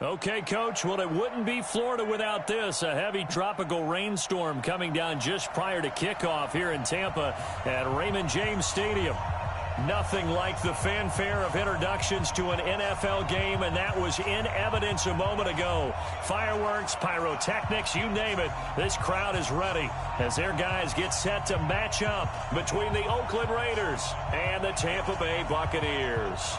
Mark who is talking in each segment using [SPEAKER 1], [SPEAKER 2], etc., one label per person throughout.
[SPEAKER 1] Okay, Coach, well, it wouldn't be Florida without this. A heavy tropical rainstorm coming down just prior to kickoff here in Tampa at Raymond James Stadium. Nothing like the fanfare of introductions to an NFL game, and that was in evidence a moment ago. Fireworks, pyrotechnics, you name it. This crowd is ready as their guys get set to match up between the Oakland Raiders and the Tampa Bay Buccaneers.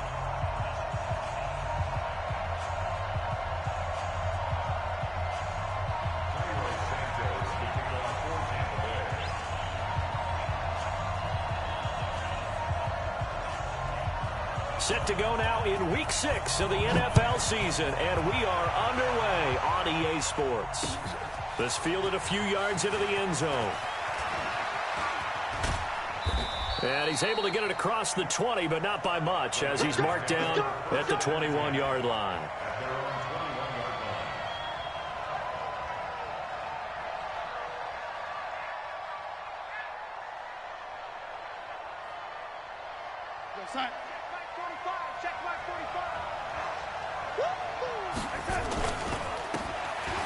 [SPEAKER 1] Set to go now in Week 6 of the NFL season, and we are underway on EA Sports. This fielded a few yards into the end zone. And he's able to get it across the 20, but not by much, as he's marked down at the 21-yard line.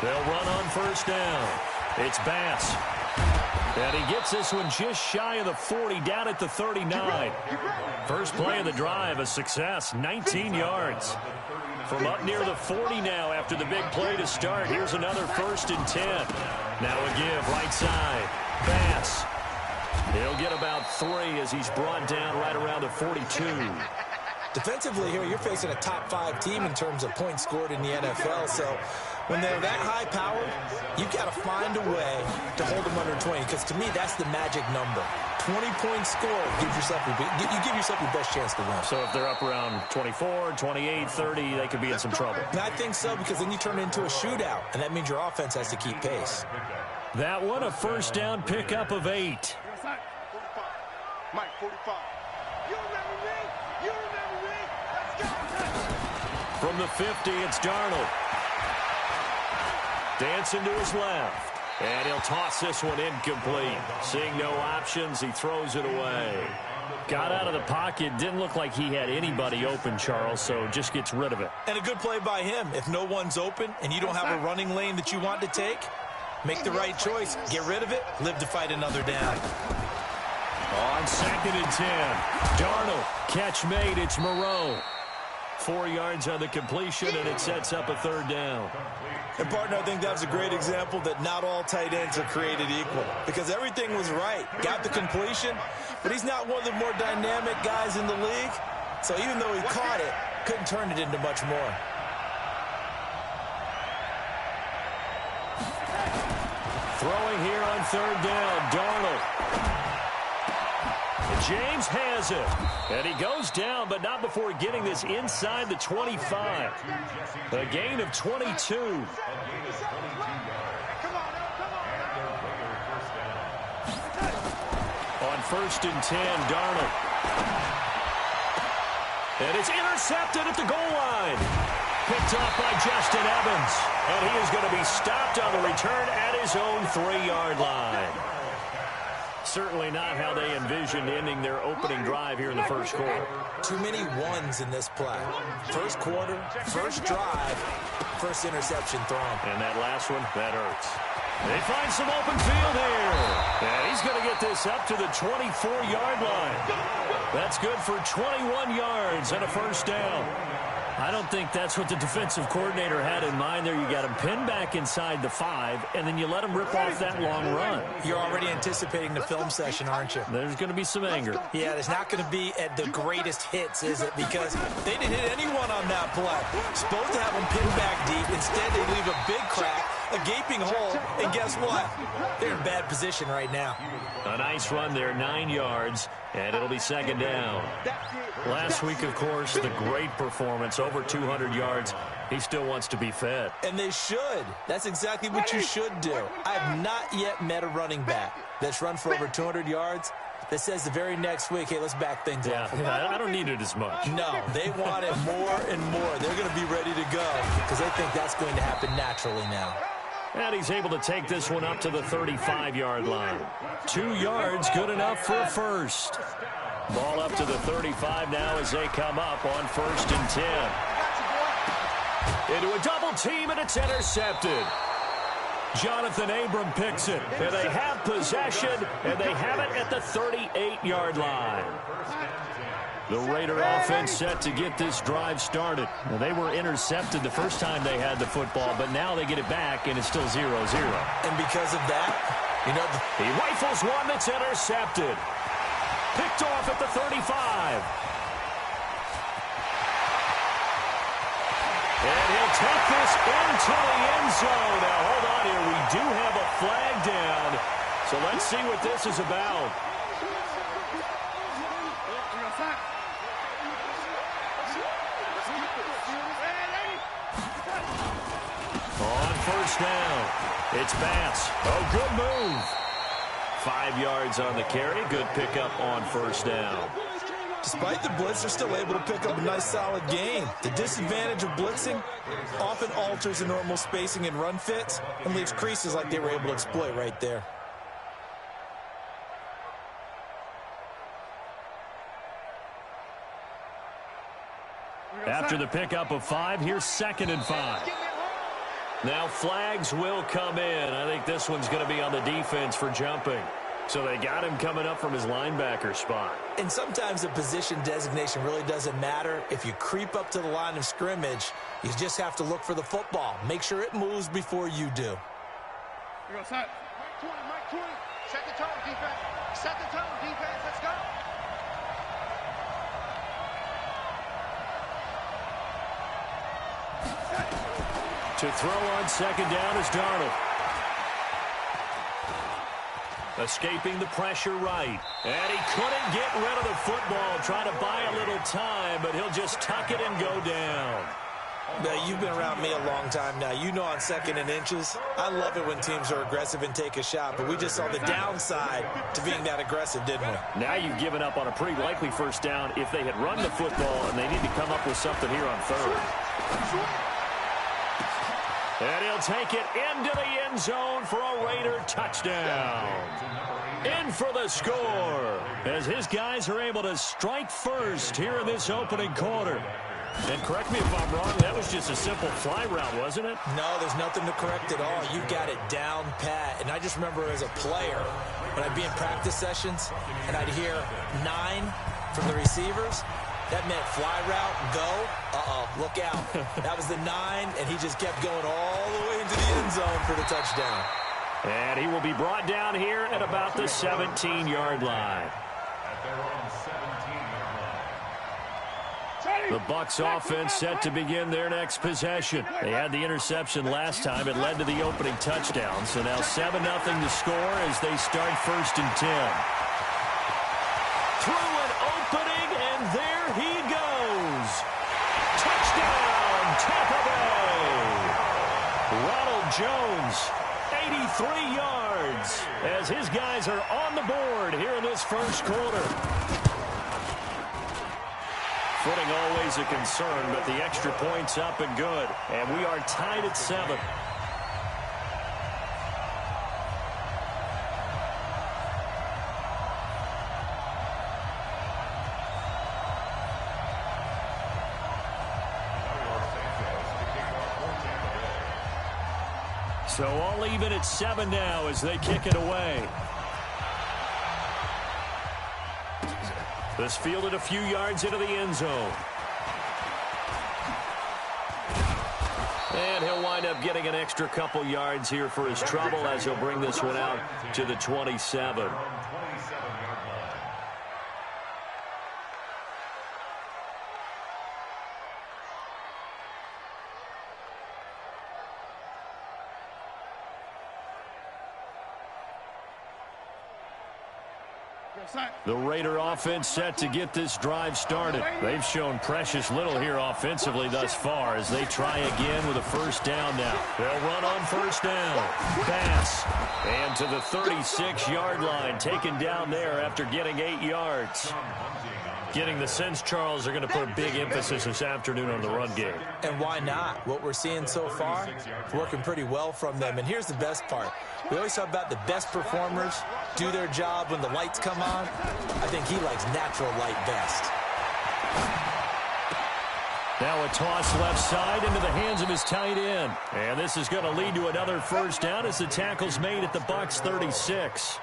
[SPEAKER 1] They'll run on first down. It's Bass. And he gets this one just shy of the 40, down at the 39. First play of the drive, a success, 19 yards. From up near the 40 now after the big play to start. Here's another 1st and 10. Now a give, right side. Bass. He'll get about 3 as he's brought down right around the 42.
[SPEAKER 2] Defensively here, you're facing a top 5 team in terms of points scored in the NFL, so when they're that high powered, you've got to find a way to hold them under 20, because to me, that's the magic number. 20 points scored, you give yourself your best chance to win.
[SPEAKER 1] So if they're up around 24, 28, 30, they could be in some trouble.
[SPEAKER 2] And I think so, because then you turn it into a shootout, and that means your offense has to keep pace.
[SPEAKER 1] That one, a first down pickup of 8.
[SPEAKER 3] Mike, 45. You remember me? You remember me? Let's go.
[SPEAKER 1] From the 50, it's Darnold. Dancing to his left. And he'll toss this one incomplete. Seeing no options, he throws it away. Got out of the pocket. Didn't look like he had anybody open, Charles, so just gets rid of it.
[SPEAKER 2] And a good play by him. If no one's open and you don't have a running lane that you want to take, make the right choice. Get rid of it. Live to fight another down.
[SPEAKER 1] On 2nd and 10. Darnold, catch made. It's Moreau. 4 yards on the completion, and it sets up a 3rd down.
[SPEAKER 2] And, partner, I think that was a great example that not all tight ends are created equal, because everything was right. Got the completion, but he's not one of the more dynamic guys in the league. So even though he caught it, couldn't turn it into much more.
[SPEAKER 1] Throwing here on 3rd down, Darnold. James has it. And he goes down, but not before getting this inside the 25. A gain of 22. On 1st and 10, Darnold. And it's intercepted at the goal line. Picked off by Justin Evans. And he is going to be stopped on the return at his own 3-yard line. Certainly not how they envisioned ending their opening drive here in the first quarter.
[SPEAKER 2] Too many ones in this play. First quarter, first drive, first interception thrown.
[SPEAKER 1] And that last one, that hurts. They find some open field here. And he's going to get this up to the 24-yard line. That's good for 21 yards and a first down. I don't think that's what the defensive coordinator had in mind there. You got him pinned back inside the 5, and then you let him rip off that long run.
[SPEAKER 2] You're already anticipating the film session, aren't you?
[SPEAKER 1] There's going to be some anger.
[SPEAKER 2] Yeah, there's not going to be at the greatest hits, is it? Because they didn't hit anyone on that play. Supposed to have them pinned back deep. Instead, they leave a big crack, a gaping hole, and guess what? They're in bad position right now.
[SPEAKER 1] A nice run there, 9 yards, and it'll be 2nd down. Last week, of course, the great performance, over 200 yards. He still wants to be fed.
[SPEAKER 2] And they should. That's exactly what you should do. I have not yet met a running back that's run for over 200 yards that says the very next week, hey, let's back things up.
[SPEAKER 1] Yeah, I don't need it as much.
[SPEAKER 2] No, they want it more and more. They're going to be ready to go because they think that's going to happen naturally now.
[SPEAKER 1] And he's able to take this one up to the 35-yard line. 2 yards, good enough for a first. Ball up to the 35 now as they come up on 1st and 10. Into a double team, and it's intercepted. Jonathan Abram picks it, and they have possession, and they have it at the 38-yard line. The Raider offense set to get this drive started. Now, they were intercepted the first time they had the football, but now they get it back, and it's still 0-0.
[SPEAKER 2] And because of that,
[SPEAKER 1] he rifles one that's intercepted. Picked off at the 35. And he'll take this into the end zone. Now, hold on here. We do have a flag down. So let's see what this is about. On first down, it's Bass. Oh, good move. 5 yards on the carry. Good pickup on first down.
[SPEAKER 2] Despite the blitz, they're still able to pick up a nice, solid gain. The disadvantage of blitzing often alters the normal spacing and run fits and leaves creases like they were able to exploit right there.
[SPEAKER 1] After the pickup of 5, here's 2nd and 5. Now flags will come in. I think this one's going to be on the defense for jumping. So they got him coming up from his linebacker spot.
[SPEAKER 2] And sometimes the position designation really doesn't matter. If you creep up to the line of scrimmage, you just have to look for the football. Make sure it moves before you do.
[SPEAKER 3] Here goes Mike 20, Mike 20. Set the tone, defense. Set the tone, defense. Let's go.
[SPEAKER 1] To throw on 2nd down is Darnold. Escaping the pressure right. And he couldn't get rid of the football. Trying to buy a little time, but he'll just tuck it and go down.
[SPEAKER 2] Now, you've been around me a long time now. You know on 2nd and inches, I love it when teams are aggressive and take a shot, but we just saw the downside to being that aggressive, didn't we?
[SPEAKER 1] Now you've given up on a pretty likely first down if they had run the football, and they need to come up with something here on 3rd. And he'll take it into the end zone for a Raider touchdown. In for the score as his guys are able to strike first here in this opening quarter. And correct me if I'm wrong, that was just a simple fly route, wasn't it?
[SPEAKER 2] No, there's nothing to correct at all. You got it down pat. And I just remember as a player, when I'd be in practice sessions and I'd hear 9 from the receivers, that meant fly route, go, look out. That was the 9, and he just kept going all the way into the end zone for the touchdown.
[SPEAKER 1] And he will be brought down here at about the 17-yard line. The Bucs offense set to begin their next possession. They had the interception last time. It led to the opening touchdown. So now 7-0 to score as they start 1st and 10. Through an opening, and there he goes. Touchdown, Tampa Bay. Ronald Jones, 83 yards, as his guys are on the board here in this first quarter. Footing always a concern, but the extra point's up and good. And we are tied at 7. So all even at 7 now as they kick it away. This fielded a few yards into the end zone. And he'll wind up getting an extra couple yards here for his trouble as he'll bring this one out to the 27. The Raider offense set to get this drive started. They've shown precious little here offensively thus far as they try again with a first down now. They'll run on first down. Pass. And to the 36-yard line, taken down there after getting 8 yards. Getting the sense, Charles, they're going to put a big emphasis this afternoon on the run game.
[SPEAKER 2] And why not? What we're seeing so far is working pretty well from them. And here's the best part. We always talk about the best performers do their job when the lights come on. I think he likes natural light best.
[SPEAKER 1] Now a toss left side into the hands of his tight end. And this is going to lead to another first down as the tackle's made at the Bucs 36.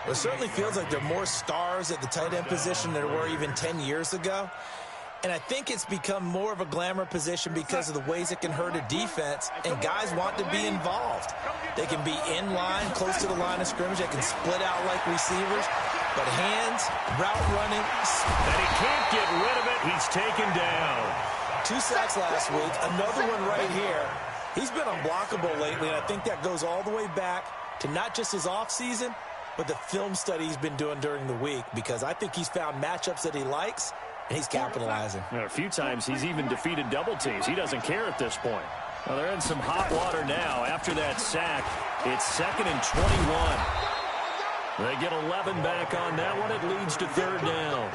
[SPEAKER 2] It certainly feels like there are more stars at the tight end position than there were even 10 years ago. And I think it's become more of a glamour position because of the ways it can hurt a defense, and guys want to be involved. They can be in line, close to the line of scrimmage. They can split out like receivers. But hands, route running.
[SPEAKER 1] And he can't get rid of it. He's taken down.
[SPEAKER 2] 2 sacks last week. Another one right here. He's been unblockable lately, and I think that goes all the way back to not just his offseason, but the film study he's been doing during the week, because I think he's found matchups that he likes, and he's capitalizing.
[SPEAKER 1] A few times he's even defeated double teams. He doesn't care at this point. Well, they're in some hot water now. After that sack, it's 2nd and 21. They get 11 back on that one. It leads to 3rd down.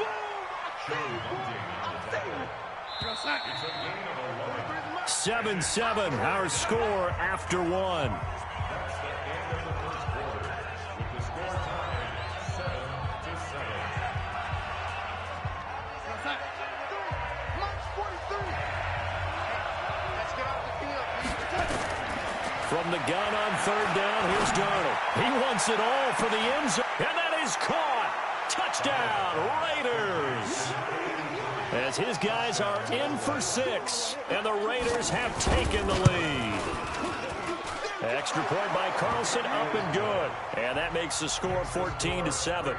[SPEAKER 1] 7-7, our score after 1. From the gun on 3rd down, here's Darnold. He wants it all for the end zone, and that is caught. Touchdown, Raiders. As his guys are in for 6, and the Raiders have taken the lead. Extra point by Carlson, up and good. And that makes the score 14-7.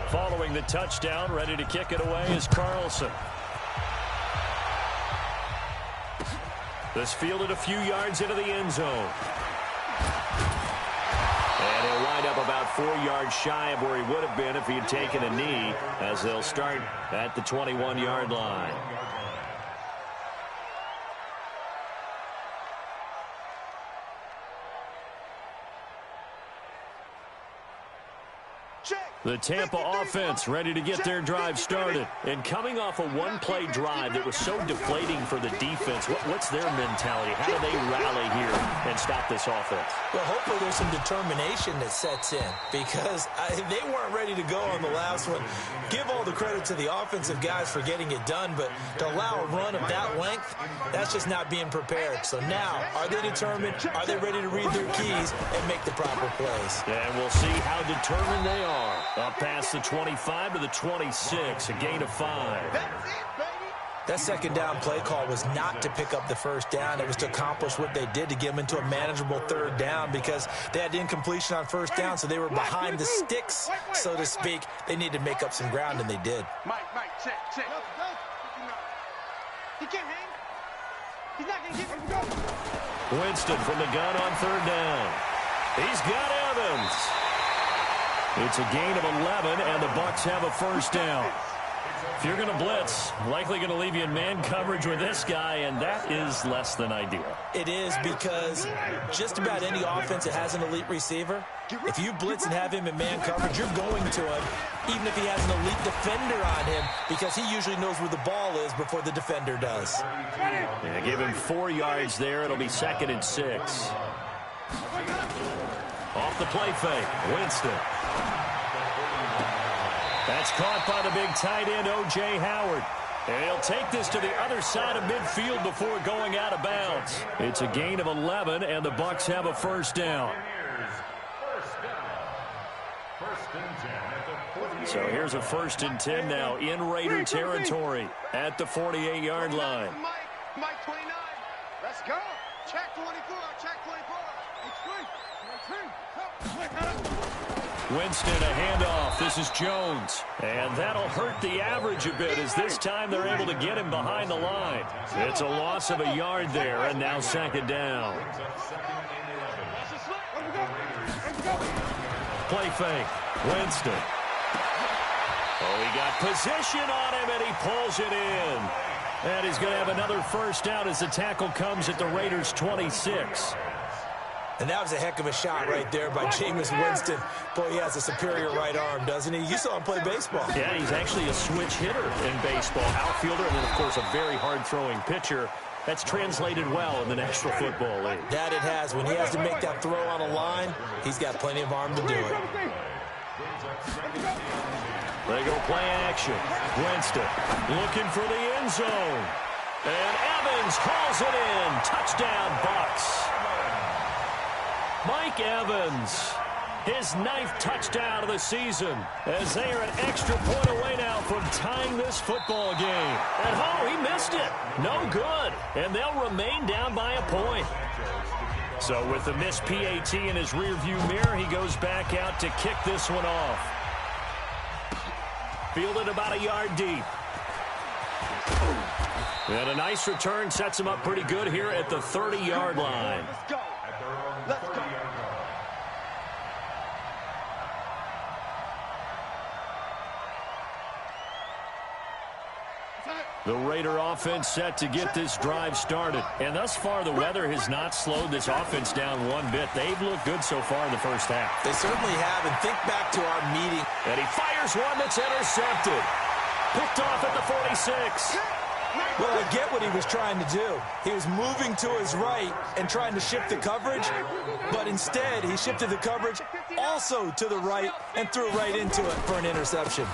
[SPEAKER 1] Following the touchdown, ready to kick it away is Carlson. This fielded a few yards into the end zone. And he'll wind up about 4 yards shy of where he would have been if he had taken a knee, as they'll start at the 21-yard line. The Tampa offense ready to get their drive started. And coming off a one-play drive that was so deflating for the defense, what's their mentality? How do they rally here and stop this offense?
[SPEAKER 2] Well, hopefully there's some determination that sets in, because they weren't ready to go on the last one. Give all the credit to the offensive guys for getting it done, but to allow a run of that length, that's just not being prepared. So now, are they determined? Are they ready to read their keys and make the proper plays?
[SPEAKER 1] And we'll see how determined they are. Up past the 25 to the 26, a gain of 5.
[SPEAKER 2] That 2nd down play call was not to pick up the 1st down. It was to accomplish what they did, to get them into a manageable 3rd down, because they had incompletion on 1st down, so they were behind the sticks, so to speak. They needed to make up some ground, and they did.
[SPEAKER 3] Mike, check. He can't hang. He's not going to get it.
[SPEAKER 1] Winston from the gun on 3rd down. He's got Evans. It's a gain of 11, and the Bucs have a 1st down. If you're going to blitz, likely going to leave you in man coverage with this guy, and that is less than ideal.
[SPEAKER 2] It is, because just about any offense that has an elite receiver, if you blitz and have him in man coverage, you're going to him, even if he has an elite defender on him, because he usually knows where the ball is before the defender does.
[SPEAKER 1] Yeah, give him 4 yards there. It'll be 2nd and 6. Off the play fake, Winston. That's caught by the big tight end, O.J. Howard. And he'll take this to the other side of midfield before going out of bounds. It's a gain of 11, and the Bucs have a 1st down. So here's a 1st and 10 now in Raider territory at the 48-yard line.
[SPEAKER 3] Mike 29. Let's go. Check 24. Check 24.
[SPEAKER 1] Winston, a handoff. This is Jones. And that'll hurt the average a bit, as this time they're able to get him behind the line. It's a loss of a yard there, and now 2nd down. Play fake. Winston. Oh, he got position on him, and he pulls it in. And he's going to have another 1st down as the tackle comes at the Raiders' 26.
[SPEAKER 2] And that was a heck of a shot right there by Jameis Winston. Boy, he has a superior right arm, doesn't he? You saw him play baseball.
[SPEAKER 1] Yeah, he's actually a switch hitter in baseball. Outfielder, and then, of course, a very hard-throwing pitcher. That's translated well in the National Football League.
[SPEAKER 2] That it has. When he has to make that throw on a line, he's got plenty of arm to do it.
[SPEAKER 1] They go play action. Winston looking for the end zone. And Evans hauls it in. Touchdown, Bucks. Mike Evans, his 9th touchdown of the season, as they are an extra point away now from tying this football game. And oh, he missed it. No good. And they'll remain down by a point. So with the missed PAT in his rearview mirror, he goes back out to kick this one off. Fielded about a yard deep. And a nice return sets him up pretty good here at the 30-yard line.
[SPEAKER 3] Let's go. Let's go.
[SPEAKER 1] The Raider offense set to get this drive started. And thus far, the weather has not slowed this offense down one bit. They've looked good so far in the first half.
[SPEAKER 2] They certainly have. And think back to our meeting.
[SPEAKER 1] And he fires one that's intercepted. Picked off at the 46.
[SPEAKER 2] Well, I get what he was trying to do. He was moving to his right and trying to shift the coverage, but instead he shifted the coverage also to the right and threw right into it for an interception.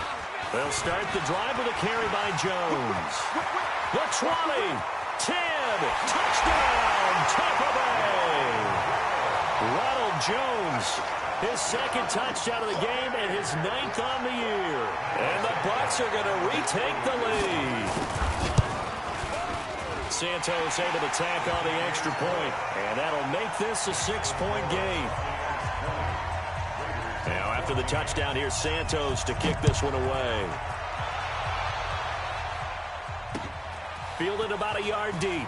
[SPEAKER 1] They'll start the drive with a carry by Jones. The 20, 10, touchdown, Tampa Bay. Ronald Jones, his 2nd touchdown of the game and his 9th on the year. And the Bucs are going to retake the lead. Santos able to tack on the extra point, and that'll make this a 6-point game. Now, after the touchdown, here's Santos to kick this one away. Fielded about a yard deep.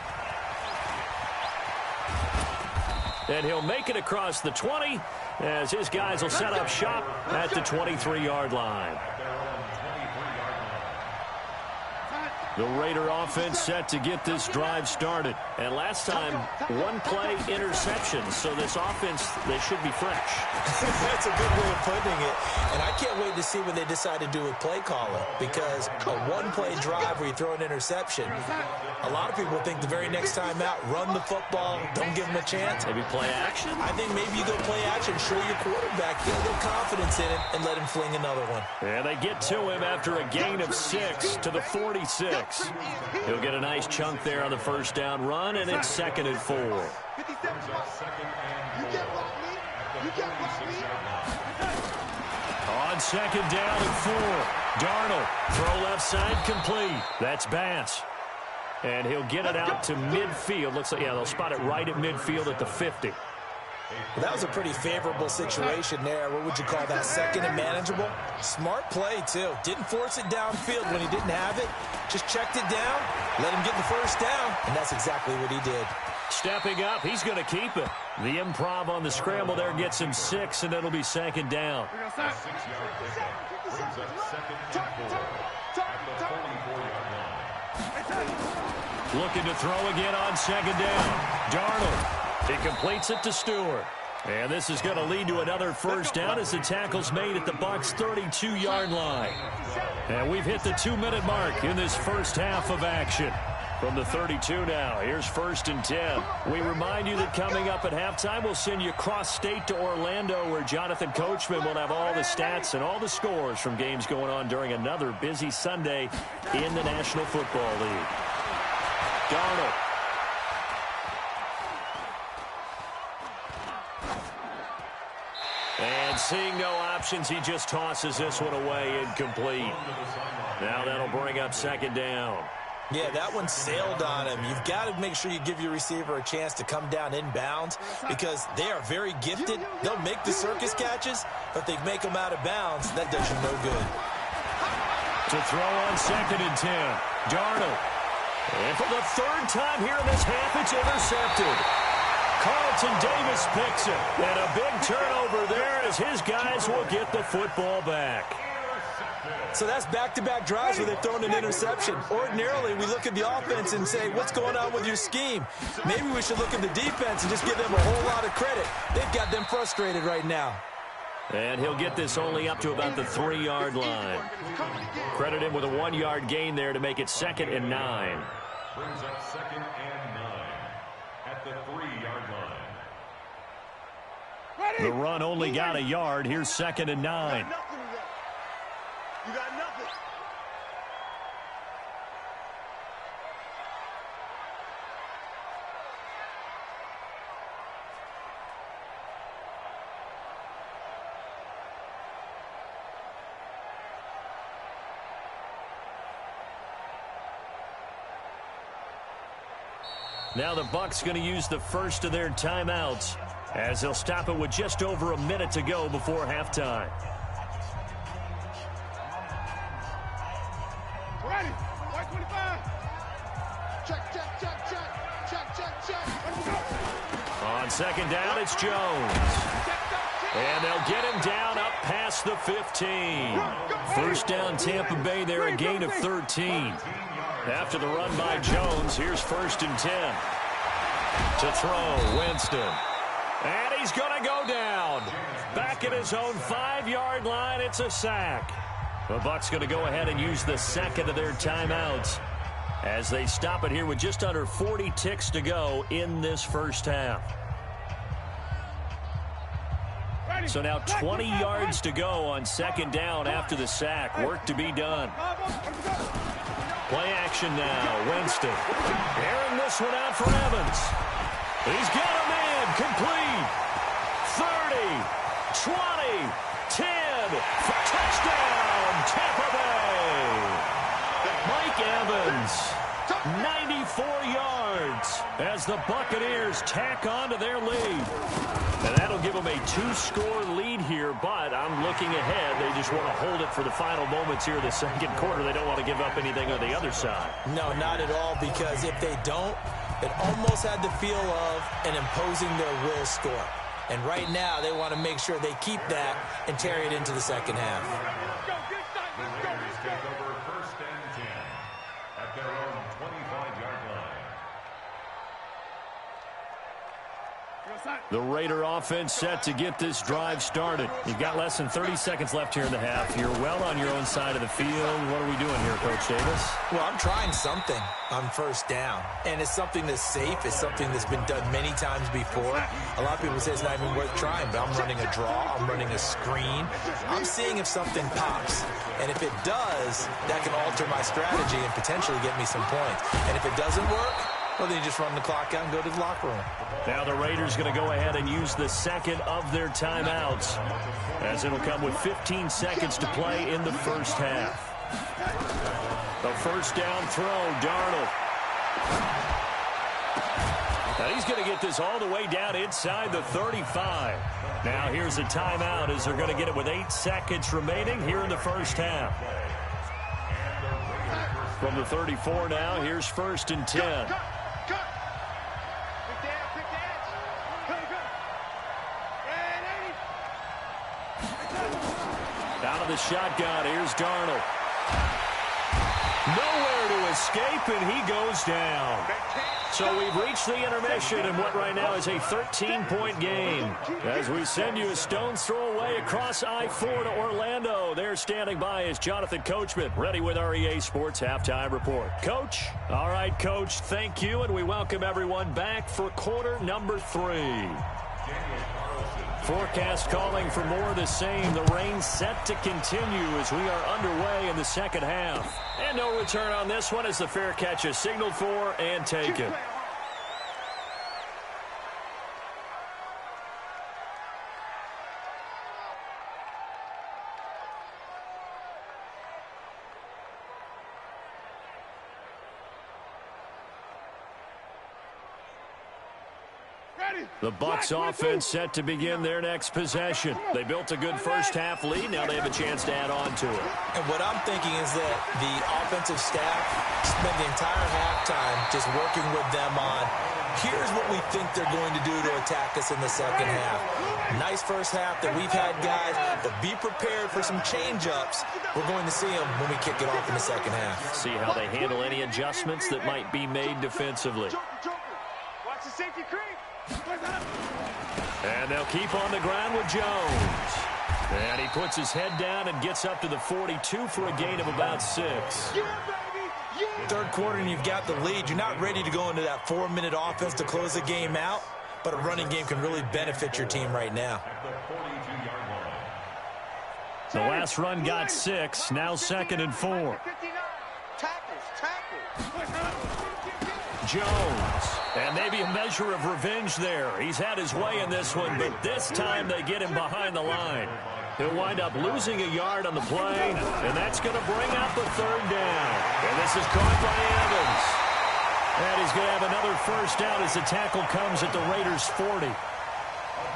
[SPEAKER 1] And he'll make it across the 20 as his guys will set up shop at the 23-yard line. The Raider offense set to get this drive started. And last time, 1-play interception. So this offense, they should be fresh.
[SPEAKER 2] That's a good way of putting it. And I can't wait to see what they decide to do with play calling. Because a 1-play drive where you throw an interception, a lot of people think the very next time out, run the football, don't give them a chance.
[SPEAKER 1] Maybe play action?
[SPEAKER 2] I think maybe you go play action, show your quarterback, get a little confidence in it, and let him fling another one.
[SPEAKER 1] And they get to him after a gain of 6 to the 46. He'll get a nice chunk there on the first down run, and it's 2nd and 4. On 2nd down and 4, Darnold, throw left side complete. That's Bass. And he'll get it out to midfield. Looks like, yeah, they'll spot it right at midfield at the 50.
[SPEAKER 2] Well, that was a pretty favorable situation there. What would you call that? 2nd and manageable? Smart play, too. Didn't force it downfield when he didn't have it. Just checked it down, let him get the first down, and that's exactly what he did.
[SPEAKER 1] Stepping up, he's going to keep it. The improv on the scramble there gets him 6, and it'll be 2nd down. Looking to throw again on 2nd down. Darnold. He completes it to Stewart. And this is going to lead to another first down as the tackle's made at the Bucs' 32-yard line. And we've hit the 2-minute mark in this first half of action. From the 32 now, here's 1st and 10. We remind you that coming up at halftime, we'll send you cross-state to Orlando, where Jonathan Coachman will have all the stats and all the scores from games going on during another busy Sunday in the National Football League. Darnold. And seeing no options, he just tosses this one away incomplete. Now that'll bring up 2nd down.
[SPEAKER 2] Yeah, that one sailed on him. You've got to make sure you give your receiver a chance to come down inbounds because they are very gifted. They'll make the circus catches, but they make them out of bounds. That does you no good.
[SPEAKER 1] To throw on 2nd and 10. Darnold. And for the 3rd time here in this half, it's intercepted. Carlton Davis picks it. And a big turnover there as his guys will get the football back.
[SPEAKER 2] So that's back-to-back drives where they've thrown an interception. Ordinarily, we look at the offense and say, what's going on with your scheme? Maybe we should look at the defense and just give them a whole lot of credit. They've got them frustrated right now.
[SPEAKER 1] And he'll get this only up to about the 3-yard line. Credit him with a 1-yard gain there to make it 2nd and 9.
[SPEAKER 4] Brings up 2nd and 9 at the 3-yard line.
[SPEAKER 1] The run only got a yard. Here's 2nd and 9.
[SPEAKER 3] You got nothing.
[SPEAKER 1] Now the Bucks going to use the first of their timeouts as they'll stop it with just over a minute to go before halftime.
[SPEAKER 3] Ready. White 25. Check.
[SPEAKER 1] On second down, it's Jones. And they'll get him down up past the 15. First down, Tampa Bay there, a gain of 13. After the run by Jones, here's 1st and 10. To throw, Winston. And he's going to go down. Back at his own 5-yard line, it's a sack. The Bucks going to go ahead and use the second of their timeouts as they stop it here with just under 40 ticks to go in this first half. So now 20 yards to go on second down after the sack. Work to be done. Play action now. Winston. Airing this one out for Evans. He's got a man. Complete. 30, 20, 10. Touchdown, Tampa Bay. Mike Evans. 94 yards as the Buccaneers tack on to their lead. And that'll give them a 2-score lead here, but I'm looking ahead. They just want to hold it for the final moments here of the second quarter. They don't want to give up anything on the other side.
[SPEAKER 2] No, not at all, because if they don't, it almost had the feel of an imposing their will score. And right now, they want to make sure they keep that and carry it into the second half.
[SPEAKER 4] The Raiders take over 1st and 10 at their own 25-yard line.
[SPEAKER 1] The Raider offense set to get this drive started. You've got less than 30 seconds left here in the half. You're well on your own side of the field. What are we doing here, Coach Davis?
[SPEAKER 2] Well, I'm trying something on 1st down, and it's something that's safe. It's something that's been done many times before. A lot of people say it's not even worth trying, but I'm running a draw. I'm running a screen. I'm seeing if something pops, and if it does, that can alter my strategy and potentially get me some points. And if it doesn't work, well, then you just run the clock out and go to the locker room.
[SPEAKER 1] Now the Raiders going to go ahead and use the second of their timeouts, as it'll come with 15 seconds to play in the first half. The first down throw, Darnold. Now he's going to get this all the way down inside the 35. Now here's a timeout as they're going to get it with 8 seconds remaining here in the first half. From the 34 now, here's 1st and 10. Out of the shotgun, here's Darnold. Nowhere to escape, and he goes down. So we've reached the intermission in what right now is a 13-point game. As we send you a stone's throw away across I-4 to Orlando. There standing by is Jonathan Coachman, ready with our EA Sports Halftime Report. Coach? All right, Coach, thank you, and we welcome everyone back for quarter number 3. Forecast calling for more of the same. The rain set to continue as we are underway in the second half. And no return on this one as the fair catch is signaled for and taken. The Bucs offense set to begin their next possession. They built a good first half lead. Now they have a chance to add on to it.
[SPEAKER 2] And what I'm thinking is that the offensive staff spent the entire halftime just working with them on, here's what we think they're going to do to attack us in the second half. Nice first half that we've had, guys, but be prepared for some change-ups. We're going to see them when we kick it off in the second half.
[SPEAKER 1] See how they handle any adjustments that might be made defensively.
[SPEAKER 3] Watch the safety creep.
[SPEAKER 1] And they'll keep on the ground with Jones. And he puts his head down and gets up to the 42 for a gain of about 6.
[SPEAKER 2] Third quarter and you've got the lead. You're not ready to go into that 4-minute offense to close the game out, but a running game can really benefit your team right now.
[SPEAKER 1] The last run got 6. Now 2nd and 4. Jones. And maybe a measure of revenge there. He's had his way in this one, but this time they get him behind the line. He'll wind up losing a yard on the play, and that's going to bring up a 3rd down. And this is caught by Evans. And he's going to have another first down as the tackle comes at the Raiders' 40.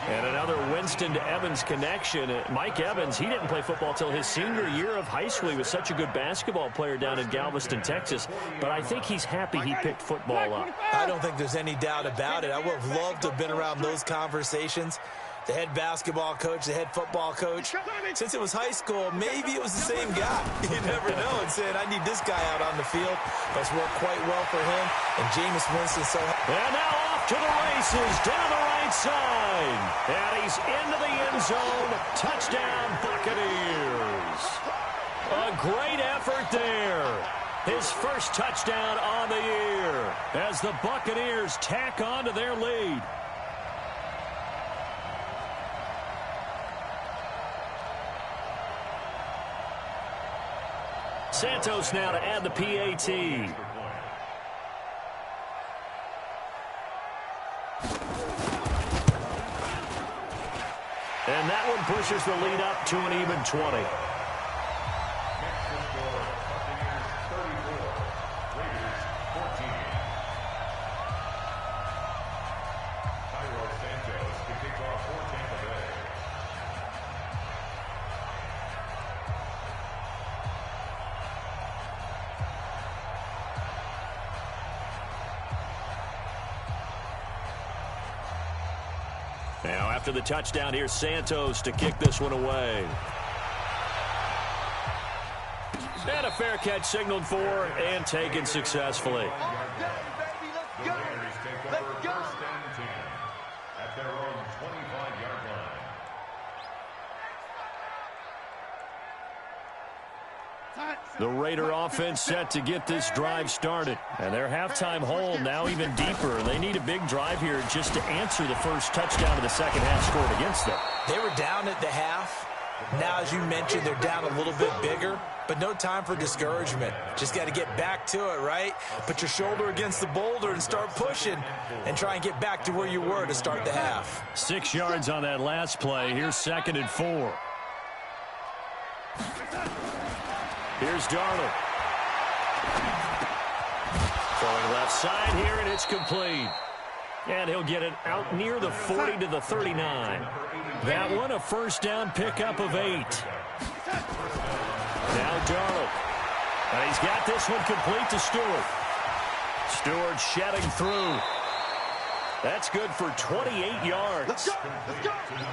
[SPEAKER 1] And another Winston to Evans connection. Mike Evans, he didn't play football until his senior year of high school. He was such a good basketball player down in Galveston, Texas. But I think he's happy he picked football up.
[SPEAKER 2] I don't think there's any doubt about it. I would have loved to have been around those conversations. The head basketball coach, the head football coach. Since it was high school, maybe it was the same guy. You never know. And saying, I need this guy out on the field. That's worked quite well for him. And Jameis Winston so...
[SPEAKER 1] And now off to the races down the right side. And he's into the end zone. Touchdown, Buccaneers. A great effort there. His first touchdown on the year as the Buccaneers tack on to their lead. Santos now to add the PAT. And that one pushes the lead up to an even 20. Now, after the touchdown, here's Santos to kick this one away. And a fair catch signaled for and taken successfully. The Raider offense set to get this drive started. And their halftime hole now even deeper. They need a big drive here just to answer the first touchdown of the second half scored against them.
[SPEAKER 2] They were down at the half. Now, as you mentioned, they're down a little bit bigger. But no time for discouragement. Just got to get back to it, right? Put your shoulder against the boulder and start pushing. And try and get back to where you were to start the half.
[SPEAKER 1] 6 yards on that last play. Here's 2nd and 4. Here's Darnold. Throwing left side here, and it's complete. And he'll get it out near the 40 to the 39. That one a first down pickup of 8. Now Darnold. And he's got this one complete to Stewart. Stewart shedding through. That's good for 28 yards.
[SPEAKER 3] Let's go.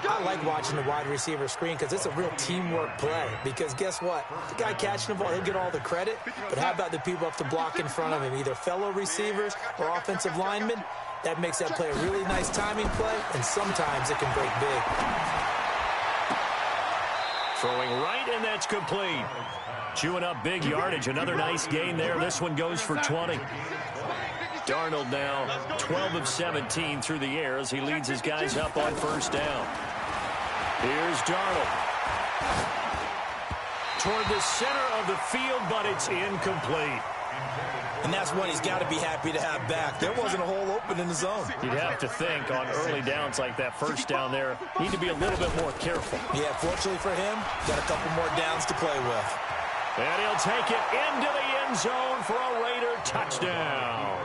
[SPEAKER 2] I like watching the wide receiver screen because it's a real teamwork play. Because guess what? The guy catching the ball, he'll get all the credit. But how about the people up to block in front of him? Either fellow receivers or offensive linemen. That makes that play a really nice timing play. And sometimes it can break big.
[SPEAKER 1] Throwing right, and that's complete. Chewing up big yardage. Another nice gain there. This one goes for 20. Darnold now 12 of 17 through the air as he leads his guys up on first down. Here's Darnold. Toward the center of the field, but it's incomplete.
[SPEAKER 2] And that's one he's got to be happy to have back. There wasn't a hole open in the zone.
[SPEAKER 1] You'd have to think on early downs like that first down there, need to be a little bit more careful.
[SPEAKER 2] Yeah, fortunately for him, got a couple more downs to play with.
[SPEAKER 1] And he'll take it into the end zone for a Raider touchdown.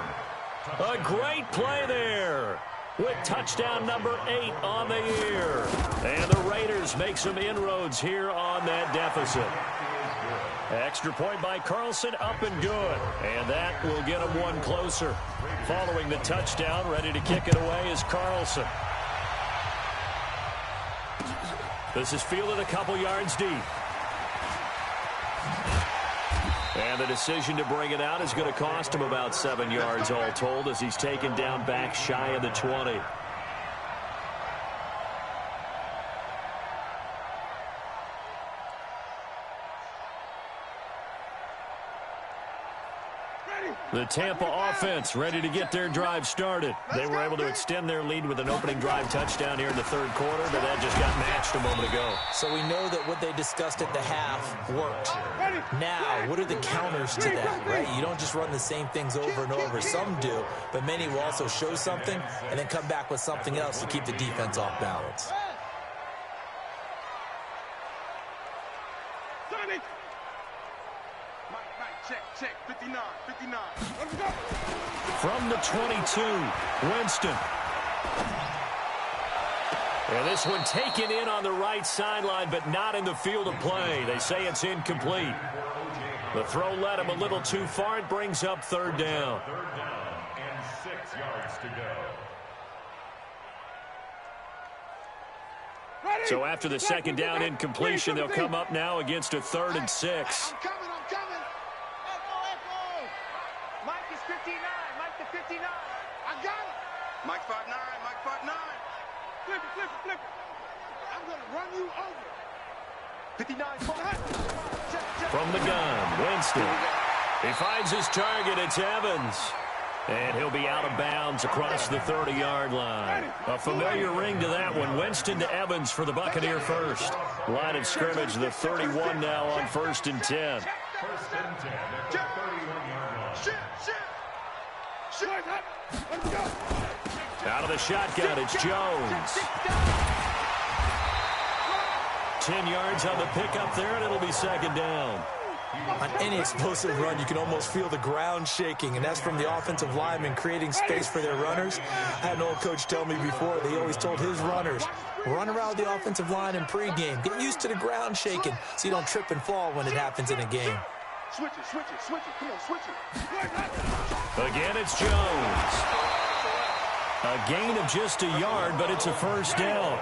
[SPEAKER 1] A great play there with touchdown number 8 on the year. And the Raiders make some inroads here on that deficit. Extra point by Carlson, up and good. And that will get them one closer. Following the touchdown, ready to kick it away is Carlson. This is fielded a couple yards deep. And the decision to bring it out is going to cost him about 7 yards all told as he's taken down back shy of the 20. The Tampa offense ready to get their drive started. They were able to extend their lead with an opening drive touchdown here in the third quarter, but that just got matched a moment ago.
[SPEAKER 2] So we know that what they discussed at the half worked. Now, what are the counters to that, right? You don't just run the same things over and over. Some do, but many will also show something and then come back with something else to keep the defense off balance.
[SPEAKER 3] Check, 59.
[SPEAKER 1] From the 22, Winston. And this one taken in on the right sideline, but not in the field of play. They say it's incomplete. The throw led him a little too far. It brings up third down.
[SPEAKER 4] Third down and 6 yards to go.
[SPEAKER 1] So after the second down incompletion, they'll come up now against a 3rd and 6.
[SPEAKER 3] I'm coming. Echo. Mike is 59. Mike the 59. I got it. Mike 5'9". Flip it. I'm going to run you over. 59.
[SPEAKER 1] From the gun, Winston. He finds his target. It's Evans. And he'll be out of bounds across the 30-yard line. A familiar ring to that one. Winston to Evans for the Buccaneer first. Line of scrimmage, the 31 now on 1st and 10.
[SPEAKER 4] 1st and 10 at the 31-yard line.
[SPEAKER 1] Out of the shotgun, it's Jones. 10 yards on the pickup there, and it'll be 2nd down.
[SPEAKER 2] On any explosive run, you can almost feel the ground shaking, and that's from the offensive linemen creating space for their runners. I had an old coach tell me before, he always told his runners, run around the offensive line in pregame. Get used to the ground shaking so you don't trip and fall when it happens in a game.
[SPEAKER 3] Switch it. Come on, switch it.
[SPEAKER 1] Again, it's Jones. A gain of just a yard, but it's a 1st down.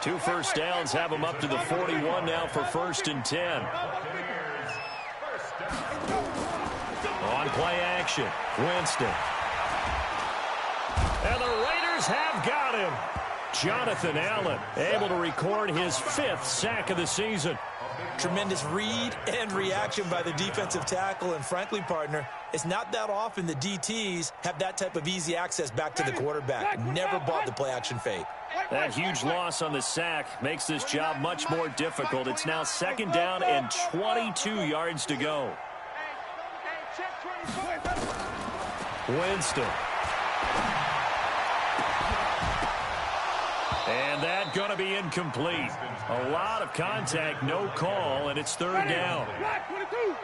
[SPEAKER 1] 2 first downs have them up to the 41 now for 1st and 10. On play action, Winston. And the Raiders have got him. Jonathan Allen able to record his 5th sack of the season.
[SPEAKER 2] Tremendous read and reaction by the defensive tackle, and frankly, partner, it's not that often the DTs have that type of easy access back to the quarterback. Never bought the play-action fake.
[SPEAKER 1] That huge loss on the sack makes this job much more difficult. It's now 2nd down and 22 yards to go. Winston. And that going to be incomplete. A lot of contact, no call, and it's 3rd down.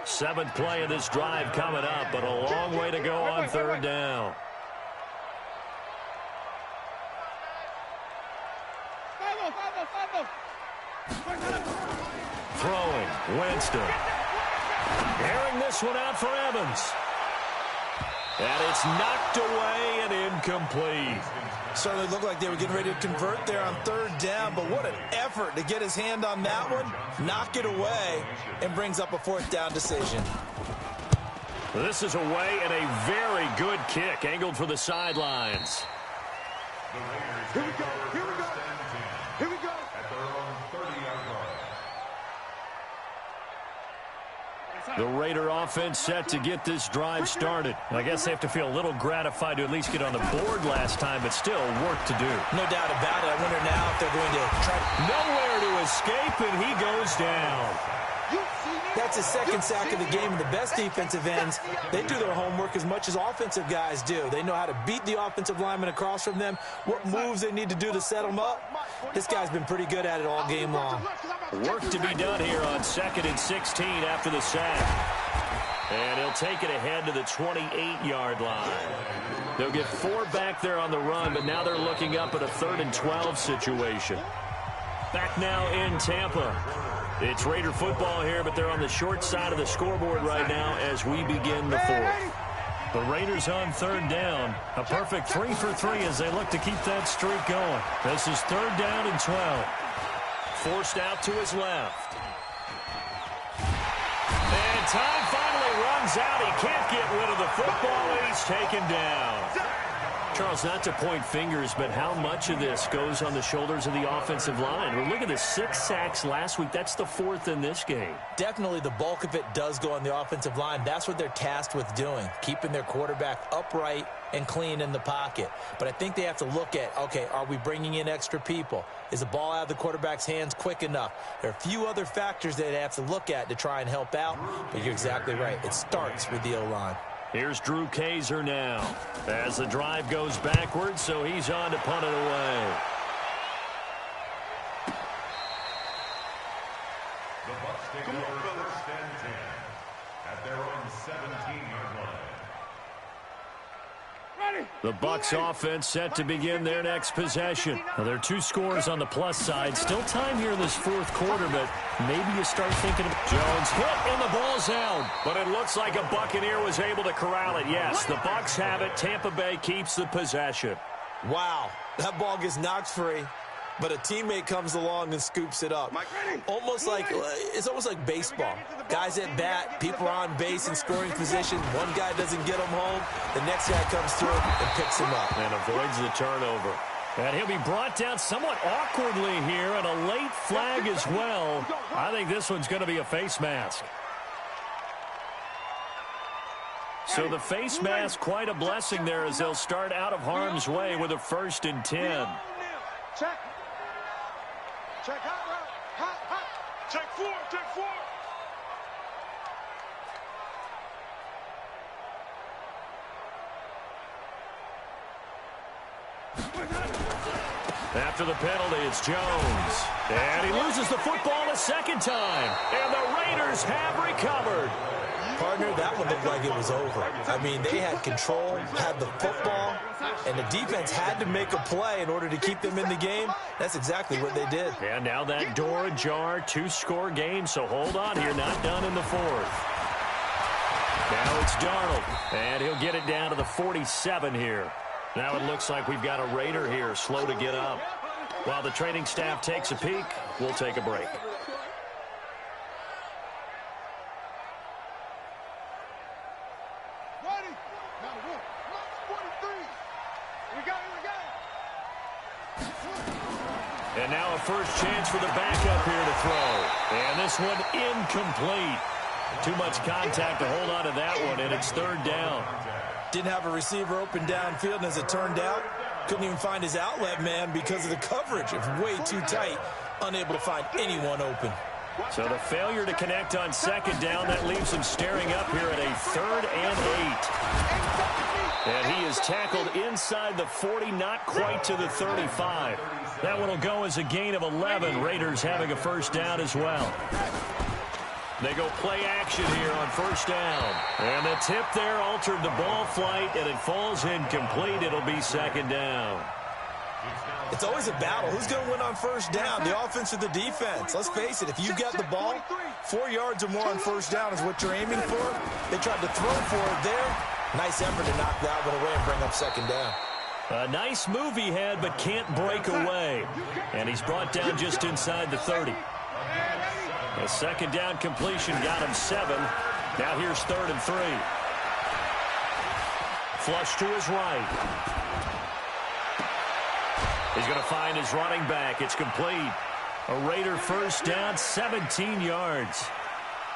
[SPEAKER 1] 7th play of this drive coming up, but a long way to go on 3rd down. Throwing, Winston. Airing this one out for Evans. And it's knocked away and incomplete.
[SPEAKER 2] Certainly looked like they were getting ready to convert there on 3rd down, but what an effort to get his hand on that one, knock it away, and brings up a 4th down decision.
[SPEAKER 1] This is away and a very good kick, angled for the sidelines.
[SPEAKER 3] Here we go.
[SPEAKER 4] At their own 30-yard line.
[SPEAKER 1] The Raider offense set to get this drive started. I guess they have to feel a little gratified to at least get on the board last time, but still work to do.
[SPEAKER 2] No doubt about it. I wonder now if they're going to try.
[SPEAKER 1] Nowhere to escape, and he goes down.
[SPEAKER 2] That's his 2nd sack of the game, and the best defensive ends, they do their homework as much as offensive guys do. They know how to beat the offensive lineman across from them, what moves they need to do to set them up. This guy's been pretty good at it all game long.
[SPEAKER 1] Work to be done here on 2nd and 16 after the sack. And he'll take it ahead to the 28-yard line. They'll get 4 back there on the run, but now they're looking up at a 3rd and 12 situation. Back now in Tampa. It's Raider football here, but they're on the short side of the scoreboard right now as we begin the 4th. The Raiders on 3rd down. A perfect 3 for 3 as they look to keep that streak going. This is 3rd down and 12. Forced out to his left. And time finally runs out. He can't get rid of the football. He's taken down. Charles, not to point fingers, but how much of this goes on the shoulders of the offensive line? Well, look at the 6 sacks last week. That's the 4th in this game.
[SPEAKER 2] Definitely the bulk of it does go on the offensive line. That's what they're tasked with doing, keeping their quarterback upright and clean in the pocket. But I think they have to look at, okay, are we bringing in extra people? Is the ball out of the quarterback's hands quick enough? There are a few other factors that they have to look at to try and help out, but you're exactly right. It starts with the O-line.
[SPEAKER 1] Here's Drew Kaiser now as the drive goes backwards, so he's on to punt it away.
[SPEAKER 4] The Bucs take over first and 10 at their own 17-yard line.
[SPEAKER 1] The Bucs offense set to begin their next possession. Now, there are 2 scores on the plus side. Still time here in this 4th quarter, but maybe you start thinking of Jones hit and the ball's out. But it looks like a Buccaneer was able to corral it. Yes, the Bucs have it. Tampa Bay keeps the possession.
[SPEAKER 2] Wow, that ball gets knocked free, but a teammate comes along and scoops it up. It's almost like baseball. Guys at bat, people are on base in scoring position. One guy doesn't get him home. The next guy comes through and picks him up.
[SPEAKER 1] And avoids the turnover. And he'll be brought down somewhat awkwardly here, and a late flag as well. I think this one's going to be a face mask. So the face mask, quite a blessing there as they'll start out of harm's way with a 1st and 10.
[SPEAKER 3] Check. Check hot route. Hot. Check 4.
[SPEAKER 1] After the penalty, it's Jones. And he loses the football a 2nd time. And the Raiders have recovered.
[SPEAKER 2] Partner, that one looked like it was over. I mean, they had control, had the football, and the defense had to make a play in order to keep them in the game. That's exactly what they did.
[SPEAKER 1] And now that door ajar, 2-score game, so hold on here, not done in the 4th. Now it's Darnold, and he'll get it down to the 47 here. Now it looks like we've got a Raider here, slow to get up. While the training staff takes a peek, we'll take a break. And now a first chance for the backup here to throw. And this one incomplete. Too much contact to hold on to that one, and it's 3rd down.
[SPEAKER 2] Didn't have a receiver open downfield, and as it turned out, couldn't even find his outlet man because of the coverage. It was way too tight, unable to find anyone open.
[SPEAKER 1] So the failure to connect on 2nd down, that leaves him staring up here at a 3rd and 8. And he is tackled inside the 40, not quite to the 35. That one will go as a gain of 11. Raiders having a 1st down as well. They go play action here on 1st down. And the tip there altered the ball flight, and it falls incomplete. It'll be 2nd down.
[SPEAKER 2] It's always a battle. Who's going to win on 1st down, the offense or the defense? Let's face it, if you get the ball, 4 yards or more on 1st down is what you're aiming for. They tried to throw for it there. Nice effort to knock that one away and bring up 2nd down.
[SPEAKER 1] A nice move he had, but can't break away. And he's brought down just inside the 30. A 2nd down completion got him 7. Now here's 3rd and 3. Flush to his right. He's going to find his running back. It's complete. A Raider 1st down, 17 yards.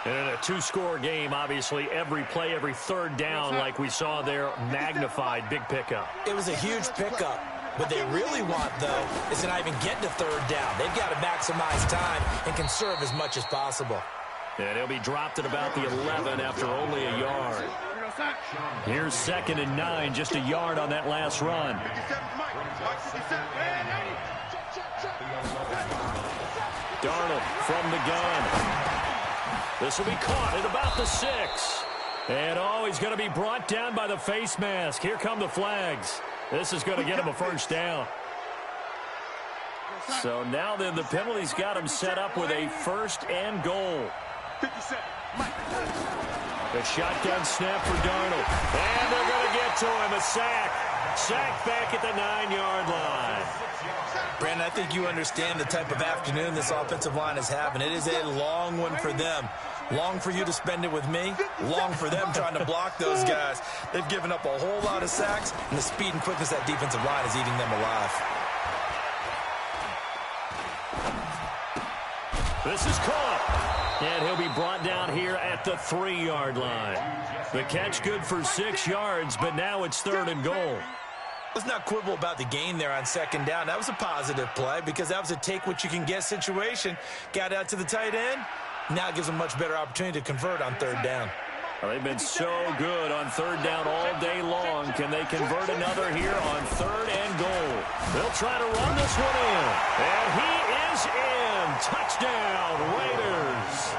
[SPEAKER 1] And in a 2-score game, obviously, every play, every 3rd down, like we saw there, magnified. Big pickup.
[SPEAKER 2] It was a huge pickup. What they really want, though, is to not even get to 3rd down. They've got to maximize time and conserve as much as possible.
[SPEAKER 1] And he'll be dropped at about the 11 after only a yard. Here's 2nd and 9, just a yard on that last run. Darnold from the gun. This will be caught at about the 6. And, he's going to be brought down by the face mask. Here come the flags. This is going to get him a 1st down. So now then, the penalty's got him set up with a 1st and goal. The shotgun snap for Darnold. And they're going to get to him. A sack. Sack back at the 9-yard line.
[SPEAKER 2] Brandon, I think you understand the type of afternoon this offensive line is having. It is a long one for them. Long for you to spend it with me. Long for them trying to block those guys. They've given up a whole lot of sacks, and the speed and quickness of that defensive line is eating them alive.
[SPEAKER 1] This is caught, and he'll be brought down here at the 3-yard line. The catch good for 6 yards, but now it's 3rd and goal.
[SPEAKER 2] Let's not quibble about the gain there on 2nd down. That was a positive play because that was a take-what-you-can-get situation. Got out to the tight end. Now it gives them a much better opportunity to convert on 3rd down.
[SPEAKER 1] Well, they've been so good on 3rd down all day long. Can they convert another here on 3rd and goal? They'll try to run this one in. And he is in. Touchdown, Raiders.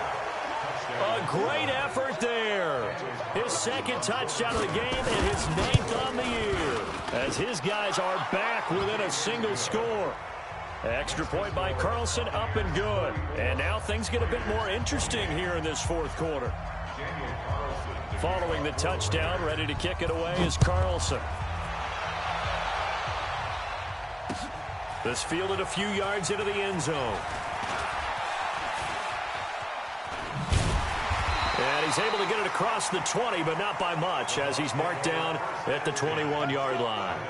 [SPEAKER 1] A great effort there. His 2nd touchdown of the game and his 9th on the year, as his guys are back within a single score. Extra point by Carlson, up and good. And now things get a bit more interesting here in this 4th quarter. Following the touchdown, ready to kick it away is Carlson. This fielded a few yards into the end zone. And he's able to get it across the 20, but not by much, as he's marked down at the 21-yard line.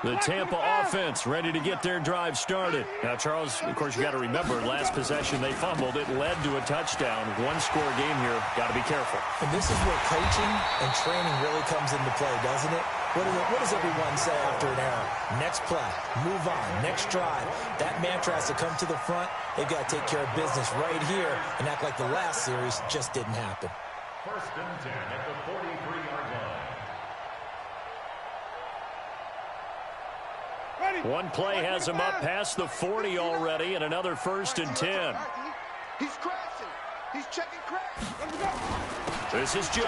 [SPEAKER 1] The Tampa offense ready to get their drive started. Now, Charles, of course, you got to remember, last possession they fumbled. It led to a touchdown. 1-score game here. Got to be careful.
[SPEAKER 2] And this is where coaching and training really comes into play, doesn't it? What does everyone say after an error? Next play, move on, next drive. That mantra has to come to the front. They've got to take care of business right here and act like the last series just didn't happen.
[SPEAKER 4] 1st and 10 at the 43-yard line.
[SPEAKER 1] One play has him up past the 40 already, and another 1st and 10.
[SPEAKER 3] He's crashing. He's checking crash.
[SPEAKER 1] This is Jones.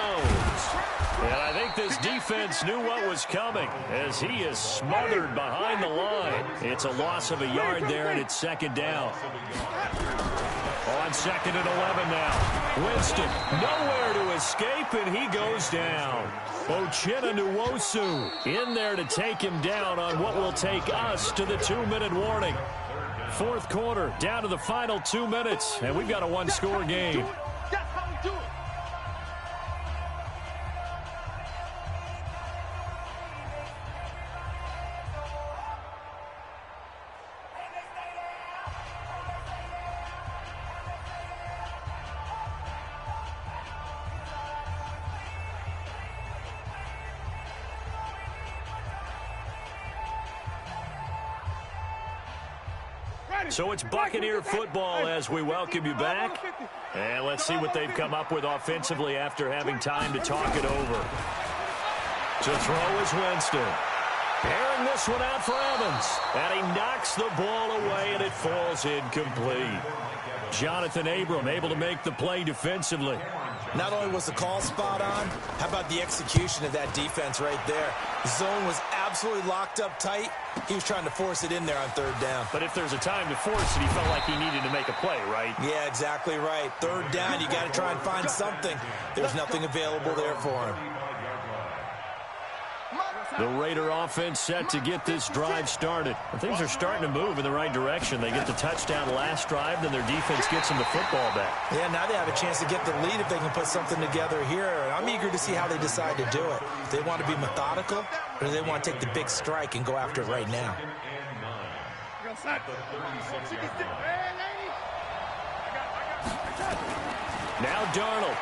[SPEAKER 1] And I think this defense knew what was coming, as he is smothered behind the line. It's a loss of a yard there, and it's 2nd down. On 2nd and 11 now. Winston nowhere to escape, and he goes down. Ochena Nwosu in there to take him down on what will take us to the 2-minute warning. 4th quarter, down to the final 2 minutes, and we've got a 1-score game.
[SPEAKER 3] That's how we do it.
[SPEAKER 1] So it's Buccaneer football as we welcome you back. And let's see what they've come up with offensively after having time to talk it over. To throw is Winston. Airing this one out for Evans. And he knocks the ball away, and it falls incomplete. Jonathan Abram able to make the play defensively.
[SPEAKER 2] Not only was the call spot on, how about the execution of that defense right there? The zone was absolutely locked up tight. He was trying to force it in there on 3rd down.
[SPEAKER 1] But if there's a time to force it, he felt like he needed to make a play, right?
[SPEAKER 2] Yeah, exactly right. 3rd down, you got to try and find something. There's nothing available there for him.
[SPEAKER 1] The Raider offense set to get this drive started. And things are starting to move in the right direction. They get the touchdown last drive, then their defense gets them the football back.
[SPEAKER 2] Yeah, now they have a chance to get the lead if they can put something together here. I'm eager to see how they decide to do it. Do they want to be methodical, or do they want to take the big strike and go after it right now?
[SPEAKER 1] Now Darnold.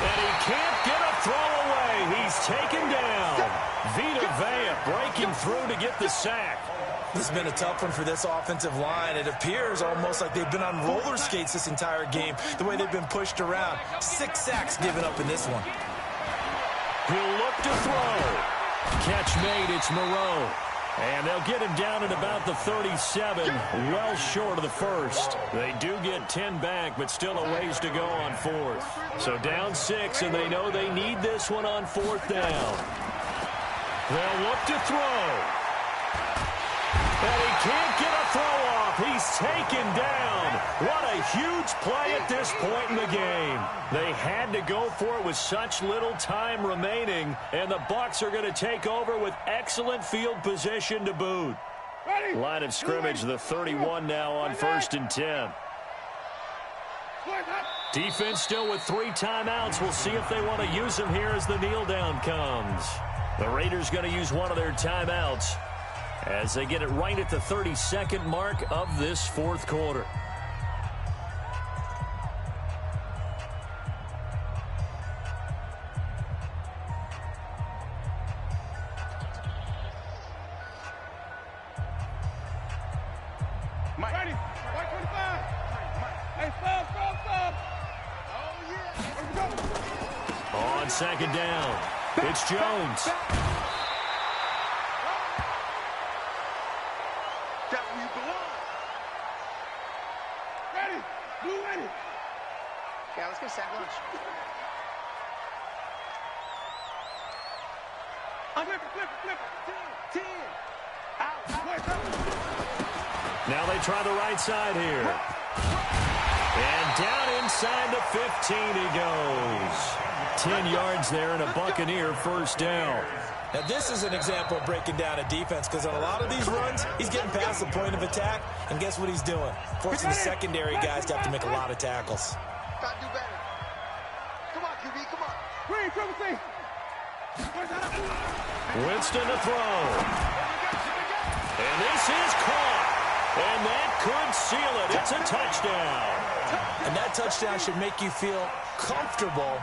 [SPEAKER 1] And he can't get a throw away. He's taken down. Vita Vea breaking through to get the sack.
[SPEAKER 2] This has been a tough one for this offensive line. It appears almost like they've been on roller skates this entire game, the way they've been pushed around. 6 sacks given up in this one.
[SPEAKER 1] He'll look to throw. Catch made, it's Moreau. And they'll get him down at about the 37, well short of the first. They do get 10 back, but still a ways to go on 4th. So down 6, and they know they need this one on 4th down. They'll look to throw. And he can't get a throw off. He's taken down. What a huge play at this point in the game. They had to go for it with such little time remaining, and the Bucs are going to take over with excellent field position to boot. Line of scrimmage, the 31 now on 1st and 10. Defense still with 3 timeouts. We'll see if they want to use them here as the kneel down comes. The Raiders going to use one of their timeouts as they get it right at the 32nd mark of this 4th quarter.
[SPEAKER 3] Ready. White 25. Hey, stop. Oh, yeah. Here we go.
[SPEAKER 1] On 2nd down, it's Jones.
[SPEAKER 3] That's where you belong. Ready. Blue ready. Yeah, let's get a sack lunch. Flip. 10. Out.
[SPEAKER 1] Now they try the right side here. And down inside the 15 he goes. 10 yards there and a Buccaneer 1st down.
[SPEAKER 2] Now, this is an example of breaking down a defense because on a lot of these runs, he's getting past the point of attack, and guess what he's doing? Forcing the secondary guys to have to make a lot of tackles.
[SPEAKER 3] Gotta do better. Come on, QB, come on. Green, triple C.
[SPEAKER 1] Winston to throw. And this is caught. And that could seal it. It's a touchdown.
[SPEAKER 2] And that touchdown should make you feel comfortable.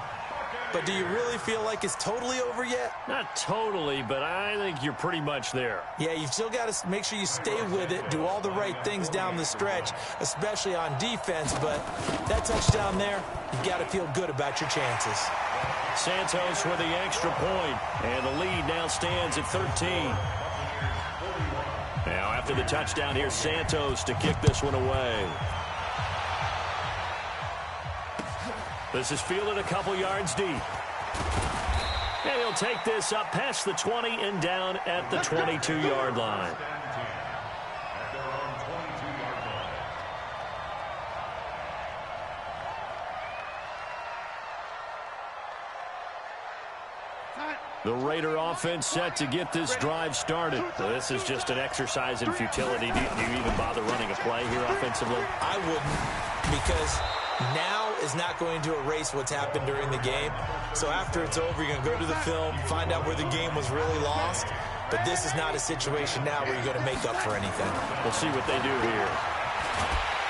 [SPEAKER 2] But do you really feel like it's totally over yet?
[SPEAKER 1] Not totally, but I think you're pretty much there.
[SPEAKER 2] Yeah, you've still got to make sure you stay with it, do all the right things down the stretch, especially on defense. But that touchdown there, you've got to feel good about your chances.
[SPEAKER 1] Santos with the extra point, and the lead now stands at 13. Now, after the touchdown, here's Santos to kick this one away. This is fielded a couple yards deep. And he'll take this up past the 20 and down at the 22-yard line. The Raider offense set to get this drive started. So this is just an exercise in futility. Do you even bother running a play here offensively?
[SPEAKER 2] I wouldn't, because now is not going to erase what's happened during the game. So after it's over, you're going to go to the film, find out where the game was really lost. But this is not a situation now where you're going to make up for anything.
[SPEAKER 1] We'll see what they do here.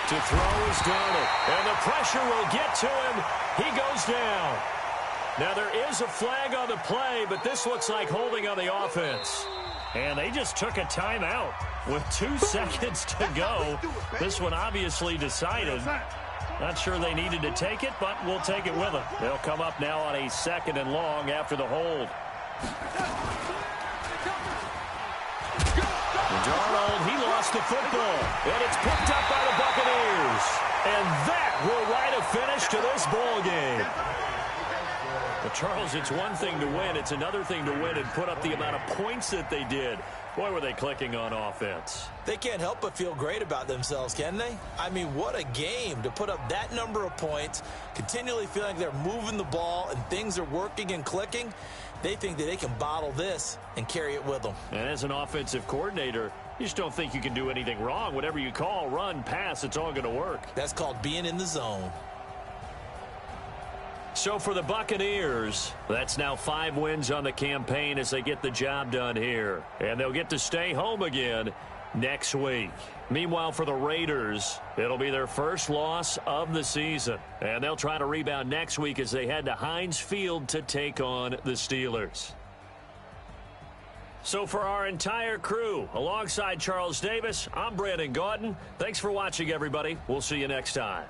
[SPEAKER 1] To throw is Darnold, and the pressure will get to him. He goes down. Now, there is a flag on the play, but this looks like holding on the offense. And they just took a timeout with 2 seconds to go. This one obviously decided. Not sure they needed to take it, but we'll take it with them. They'll come up now on a 2nd and long after the hold. Darnold, he lost the football, and it's picked up by the Buccaneers. And that will write a finish to this ball game. But, Charles, it's one thing to win. It's another thing to win and put up the amount of points that they did. Boy, were they clicking on offense.
[SPEAKER 2] They can't help but feel great about themselves, can they? I mean, what a game to put up that number of points, continually feeling like they're moving the ball and things are working and clicking. They think that they can bottle this and carry it with them.
[SPEAKER 1] And as an offensive coordinator, you just don't think you can do anything wrong. Whatever you call, run, pass, it's all going to work.
[SPEAKER 2] That's called being in the zone.
[SPEAKER 1] So for the Buccaneers, that's now 5 wins on the campaign as they get the job done here. And they'll get to stay home again next week. Meanwhile, for the Raiders, it'll be their first loss of the season. And they'll try to rebound next week as they head to Heinz Field to take on the Steelers. So for our entire crew, alongside Charles Davis, I'm Brandon Gaudin. Thanks for watching, everybody. We'll see you next time.